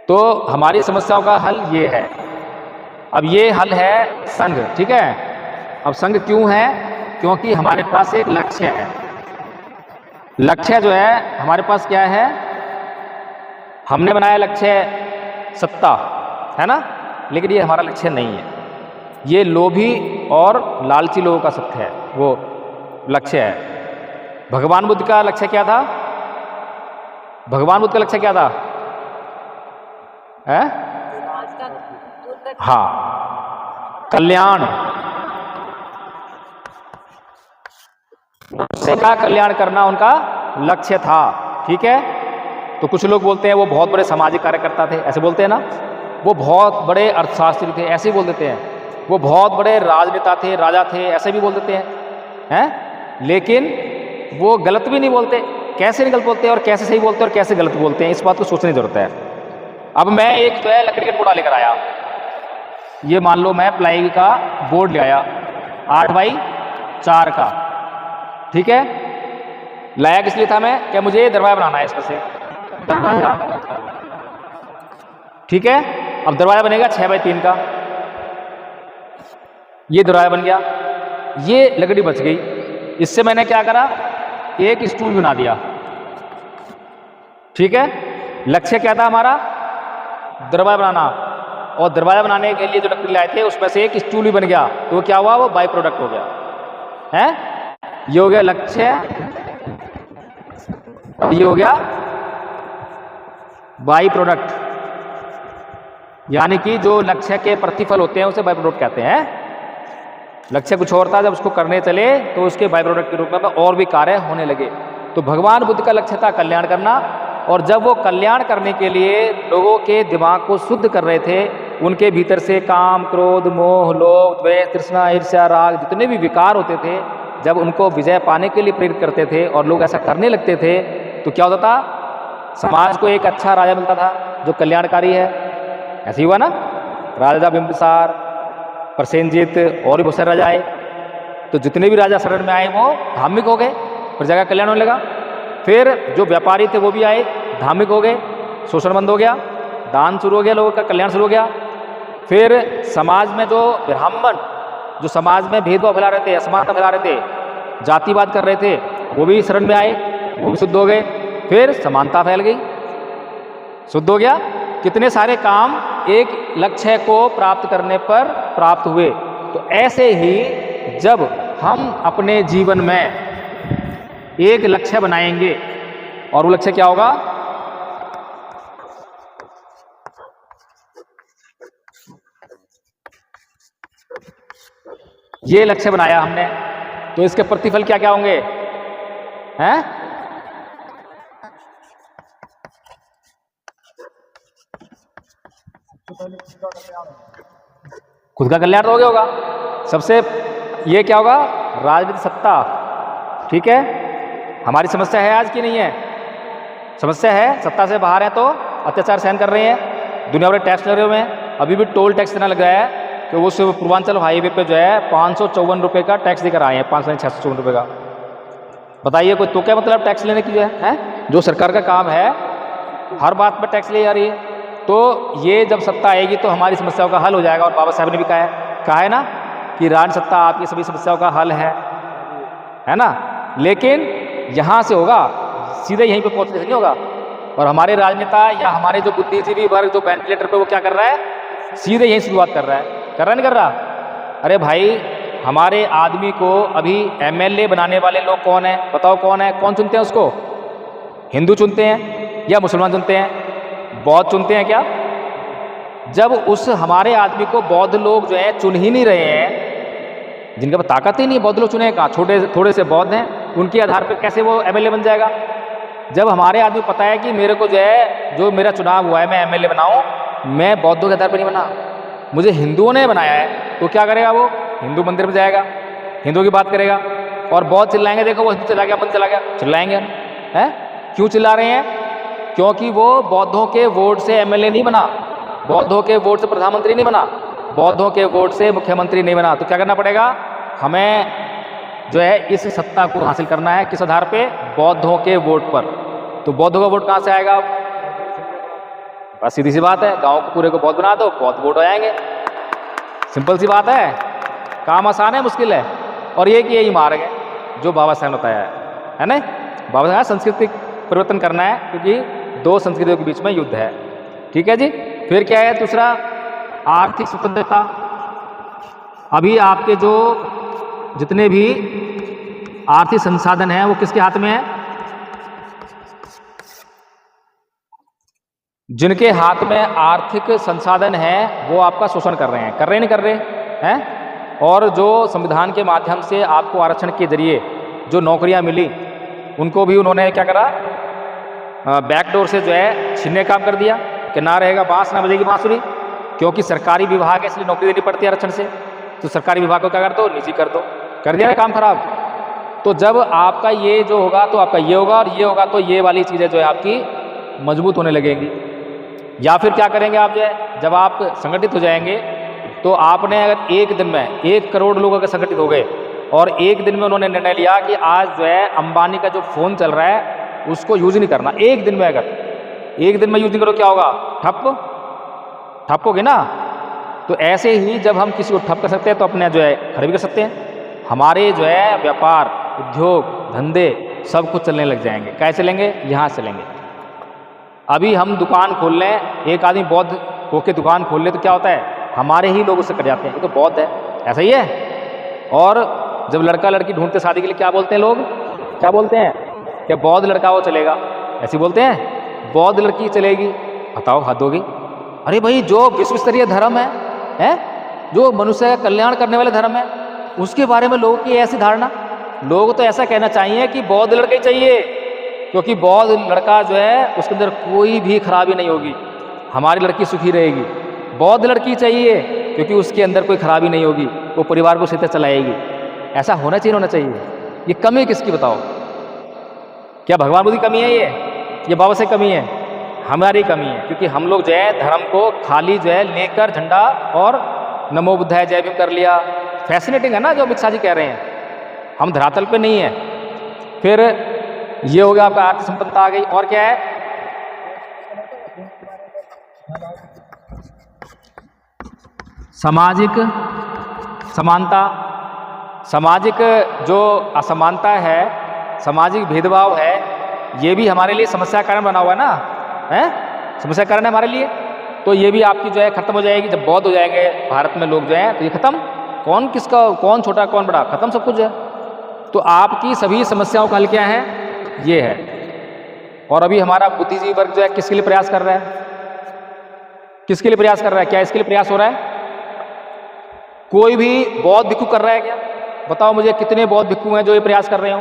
तो हमारी समस्याओं का हल ये है। अब ये हल है संघ, ठीक है। अब संघ क्यों है? क्योंकि हमारे पास एक लक्ष्य है। लक्ष्य जो है हमारे पास क्या है? हमने बनाया लक्ष्य सत्ता, है ना, लेकिन ये हमारा लक्ष्य नहीं है। ये लोभी और लालची लोगों का सत्य है, वो लक्ष्य है। भगवान बुद्ध का लक्ष्य क्या था? भगवान बुद्ध का लक्ष्य क्या था? है? हाँ, कल्याण। सबका कल्याण करना उनका लक्ष्य था, ठीक है। तो कुछ लोग बोलते हैं वो बहुत बड़े सामाजिक कार्यकर्ता थे, ऐसे बोलते हैं ना। वो बहुत बड़े अर्थशास्त्री थे, ऐसे ही बोल देते हैं। वो बहुत बड़े राजनेता थे, राजा थे, ऐसे भी बोल देते हैं। लेकिन वो गलत भी नहीं बोलते। कैसे नहीं गलत बोलते और कैसे सही बोलते और कैसे गलत बोलते हैं, इस बात को सोचने की जरूरत है। अब मैं एक जो है लकड़ी का टुकड़ा लेकर आया, ये मान लो मैं प्लाई का बोर्ड ले आया 8x4 का, ठीक है। लाया किस लिए था मैं? क्या मुझे दरवाजा बनाना है इसमें से, ठीक है। अब दरवाजा बनेगा 6x3 का, ये दरवाजा बन गया। ये लकड़ी बच गई, इससे मैंने क्या करा? एक स्टूल बना दिया, ठीक है। लक्ष्य क्या था हमारा? दरवाजा बनाना। और दरवाजा बनाने के लिए जो लकड़ी लाए थे उसमें से एक स्टूल भी बन गया, तो वो क्या हुआ? वो बाई प्रोडक्ट हो गया, है। ये हो गया लक्ष्य, ये हो गया बाई प्रोडक्ट। यानी कि जो लक्ष्य के प्रतिफल होते हैं उसे बाई प्रोडक्ट कहते हैं। लक्ष्य कुछ और था, जब उसको करने चले तो उसके बाई प्रोडक्ट के रूप में और भी कार्य होने लगे। तो भगवान बुद्ध का लक्ष्य था कल्याण करना, और जब वो कल्याण करने के लिए लोगों के दिमाग को शुद्ध कर रहे थे, उनके भीतर से काम, क्रोध, मोह, लोभ, द्वेष, तृष्णा, ईर्ष्या, राग, जितने भी विकार होते थे, जब उनको विजय पाने के लिए प्रेरित करते थे और लोग ऐसा करने लगते थे, तो क्या होता था? समाज को एक अच्छा राजा मिलता था जो कल्याणकारी है। ऐसे ही हुआ ना, राजा बिंबिसार, प्रसेनजीत और भी बहुत सारे राजा आए। तो जितने भी राजा शरण में आए वो धार्मिक हो गए, प्रजा का कल्याण होने लगा। फिर जो व्यापारी थे वो भी आए, धार्मिक हो गए, शोषण बंद हो गया, दान शुरू हो गया, लोगों का कल्याण शुरू हो गया। फिर समाज में जो ब्राह्मण, जो समाज में भेदभाव फैला रहे थे, असमानता फैला रहे थे, जातिवाद कर रहे थे, वो भी शरण में आए, वो भी शुद्ध हो गए। फिर समानता फैल गई, शुद्ध हो गया। कितने सारे काम एक लक्ष्य को प्राप्त करने पर प्राप्त हुए। तो ऐसे ही जब हम अपने जीवन में एक लक्ष्य बनाएंगे, और वो लक्ष्य क्या होगा? ये लक्ष्य बनाया हमने, तो इसके प्रतिफल क्या क्या होंगे? हैं? खुद का कल्याण तो हो गया होगा सबसे। ये क्या होगा? राजनीतिक सत्ता, ठीक है। हमारी समस्या है आज की नहीं है? समस्या है, सत्ता से बाहर है तो अत्याचार सहन कर रहे हैं, दुनिया भर टैक्स लगे हुए हैं। अभी भी टोल टैक्स देना लग गया है कि उस पूर्वांचल हाईवे पे जो है 554 रुपये का टैक्स देकर आए हैं, 654 रुपये का। बताइए कोई तो क्या मतलब टैक्स लेने की जो है? जो सरकार का काम है हर बात पर टैक्स ले जा रही है। तो ये जब सत्ता आएगी तो हमारी समस्याओं का हल हो जाएगा। और बाबा साहब ने भी कहा है ना कि राज सत्ता आपकी सभी समस्याओं का हल है ना। लेकिन यहाँ से होगा, सीधे यहीं पे पहुँचने से नहीं होगा। और हमारे राजनेता या हमारे जो बुद्धिजीवी वर्ग जो वेंटिलेटर पे, वो क्या कर रहा है? सीधे यहीं शुरुआत कर रहा है। कर रहा नहीं कर रहा? अरे भाई, हमारे आदमी को अभी MLA बनाने वाले लोग कौन है? बताओ कौन है? कौन चुनते हैं उसको? हिंदू चुनते हैं या मुसलमान चुनते हैं? बौद्ध चुनते हैं क्या? जब उस हमारे आदमी को बौद्ध लोग जो है चुन ही नहीं रहे हैं, जिनके पास ताकत ही नहीं, बौद्ध लोग चुने कहाँ? थोड़े से बौद्ध हैं, उनके आधार पर कैसे वो MLA बन जाएगा? जब हमारे आदमी पता है कि मेरे को जो है, जो मेरा चुनाव हुआ है, मैं MLA बनाऊं, मैं बौद्धों के आधार पर नहीं बना, मुझे हिंदुओं ने बनाया है, तो क्या करेगा? वो हिंदू मंदिर में जाएगा, हिंदुओं की बात करेगा। और बौद्ध चिल्लाएंगे, देखो वो हिंदू चला गया, बंद चला गया, चिल्लाएंगे हैं। क्यों चिल्ला रहे हैं? क्योंकि वो बौद्धों के वोट से MLA नहीं बना, बौद्धों के वोट से प्रधानमंत्री नहीं बना, बौद्धों के वोट से मुख्यमंत्री नहीं बना। तो क्या करना पड़ेगा? हमें जो है इस सत्ता को हासिल करना है। किस आधार पे? बौद्धों के वोट पर। तो बौद्धों का वोट कहाँ से आएगा? बस सीधी सी बात है, गांव को पूरे को बौद्ध बना दो, बौद्ध वोट हो जाएंगे। सिंपल सी बात है, काम आसान है मुश्किल है। और ये कि यही मार्ग है जो बाबा साहब ने बताया है ना। बाबा साहब सांस्कृतिक परिवर्तन करना है क्योंकि दो संस्कृतियों के बीच में युद्ध है। ठीक है जी। फिर क्या है दूसरा, आर्थिक स्वतंत्रता। अभी आपके जो जितने भी आर्थिक संसाधन हैं वो किसके हाथ में है? जिनके हाथ में आर्थिक संसाधन है वो आपका शोषण कर रहे हैं। कर रहे नहीं कर रहे हैं? और जो संविधान के माध्यम से आपको आरक्षण के जरिए जो नौकरियां मिली उनको भी उन्होंने क्या करा, बैकडोर से जो है छीनने का काम कर दिया कि ना रहेगा बांस ना बजेगी बांसुरी। क्योंकि सरकारी विभाग है इसलिए नौकरी देनी पड़ती है आरक्षण से, तो सरकारी विभाग को क्या कर दो, निजी कर दो। कर दिया ना काम खराब। तो जब आपका ये जो होगा तो आपका ये होगा और ये होगा तो ये वाली चीज़ें जो है आपकी मजबूत होने लगेंगी। या फिर क्या करेंगे आप जो है, जब आप संगठित हो जाएंगे तो आपने अगर एक दिन में 1 करोड़ लोग अगर संगठित हो गए और एक दिन में उन्होंने निर्णय लिया कि आज जो है अंबानी का जो फ़ोन चल रहा है उसको यूज नहीं करना, एक दिन में अगर एक दिन में यूज नहीं करो क्या होगा, ठप होगी ना। तो ऐसे ही जब हम किसी को ठप कर सकते हैं तो अपने जो है खड़े भी कर सकते हैं। हमारे जो है व्यापार उद्योग धंधे सब कुछ चलने लग जाएंगे। कैसे चलेंगे? यहाँ चलेंगे। अभी हम दुकान खोल लें, एक आदमी बौद्ध होके दुकान खोल ले तो क्या होता है, हमारे ही लोग उससे कट जाते हैं, ये तो बौद्ध है, ऐसा ही है। और जब लड़का लड़की ढूंढते शादी के लिए क्या बोलते हैं लोग, क्या बोलते हैं कि बौद्ध लड़का वो चलेगा, ऐसे बोलते हैं, बौद्ध लड़की चलेगी। बताओ हद होगी। अरे भाई जो विश्व स्तरीय धर्म है जो मनुष्य का कल्याण करने वाले धर्म है, उसके बारे में लोगों की ऐसी धारणा। लोग तो ऐसा कहना चाहिए कि बौद्ध लड़का ही चाहिए, क्योंकि बौद्ध लड़का जो है उसके अंदर कोई भी खराबी नहीं होगी, हमारी लड़की सुखी रहेगी। बौद्ध लड़की चाहिए क्योंकि उसके अंदर कोई खराबी नहीं होगी, वो परिवार को सही तरह चलाएगी। ऐसा होना चाहिए, होना चाहिए। ये कमी किसकी बताओ? क्या भगवान बुद्ध की कमी है ये बाबा से कमी है? हमारी कमी है, क्योंकि हम लोग जो है धर्म को खाली जो है लेकर झंडा और नमो बुद्धाय जय भीम कर लिया। फैसिनेटिंग है ना जो अमित शाह जी कह रहे हैं, हम धरातल पे नहीं है। फिर ये हो गया आपका आर्थिक संपन्नता आ गई। और क्या है? सामाजिक समानता। सामाजिक जो असमानता है, सामाजिक भेदभाव है, ये भी हमारे लिए समस्या कारण बना हुआ है ना, है समस्या कारण है हमारे लिए। तो ये भी आपकी जो है खत्म हो जाएगी जब बौद्ध हो जाएंगे भारत में लोग जो हैं, तो ये खत्म। कौन किसका, कौन छोटा कौन बड़ा, खत्म सब कुछ है। तो आपकी सभी समस्याओं का हल क्या है? ये है। और अभी हमारा बुद्धिजीवी वर्ग जो है किसके लिए प्रयास कर रहा है? किसके लिए प्रयास कर रहा है? क्या इसके लिए प्रयास हो रहा है? कोई भी बौद्ध भिक्षु कर रहा है क्या? बताओ मुझे, कितने बौद्ध भिक्षु हैं जो ये प्रयास कर रहे हो?